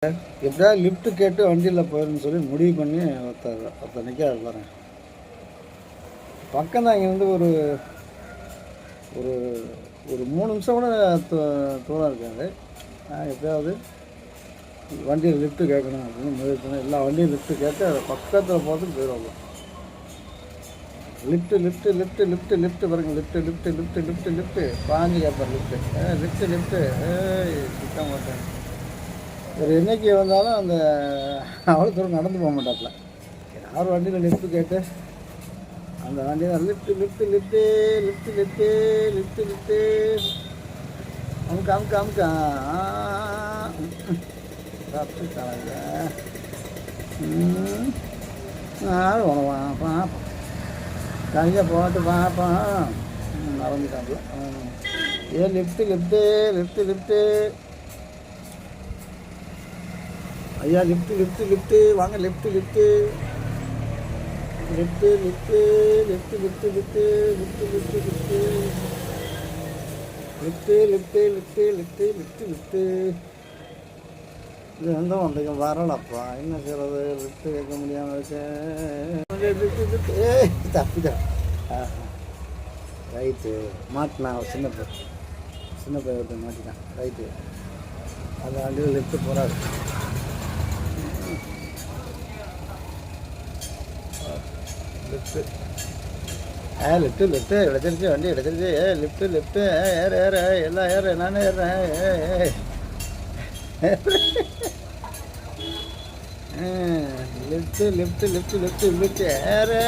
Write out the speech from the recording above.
எப்படியாவது லிஃப்ட்டு கேட்டு வண்டியில் போயிடணும்னு சொல்லி முடிவு பண்ணி ஒருத்தர் நிற்காது பாருங்க. பக்கம் தான் இங்கேருந்து ஒரு ஒரு ஒரு 3 நிமிஷம் கூட தூரம் இருக்காது. எப்படியாவது வண்டியில் லிஃப்ட்டு கேட்கணும் அப்படின்னு முயற்சி பண்ணி எல்லா வண்டியும் லிஃப்ட்டு கேட்டு அதை பக்கத்தில் போகிறதுக்கு போயிடுவாங்க. Lift lift lift lift lift பாருங்கள். Lift lift lift lift lift பாஞ்சு கேட்பார். லிஃப்ட்டு லிஃப்ட்டு சுத்த மாட்டேன். ஒரு என்னைக்கு வந்தாலும் அந்த அவ்வளோ தூரம் நடந்து போக மாட்டாப்புல. யார் வண்டியில் லிஃப்ட்டு கேட்டு அந்த வண்டியில் lift lift lift lift lift lift lift அமுக்க அமுக்க அமுக்க சாப்பிட்டுட்டாங்க. உணவாப்பா தனியாக போட்டு பார்ப்பான் நடந்துட்டாப்புல. ஏன் லிஃப்ட்டு லிஃப்ட்டு லிஃப்ட்டு லிஃப்ட்டு ஐயா லிஃப்ட்டு லிஃப்ட்டு லிஃப்ட்டு வாங்க lift lift lift lift lift lift lift lift lift lift lift lift lift lift lift இது வந்து வந்தீங்க வரலப்பா. என்ன செய்கிறது? லிஃப்ட்டு கேட்க முடியாமல் இருக்கேன். தப்பிதான். ரைட்டு மாட்டினா சின்ன பையன் ஒருத்தர் மாட்டிட்டான். ரைட்டு அந்த வண்டியில் லிஃப்ட்டு போகிறாரு. லிஃப்ட்டு லிஃப்ட்டு லிஃப்ட்டு எடுத்துருச்சு, வண்டி எடுத்துருச்சு. லிஃப்ட்டு லிஃப்ட்டு ஏறு எல்லாம் ஏறு, நானே ஏறுறேன். Lift lift lift lift lift ஏறு.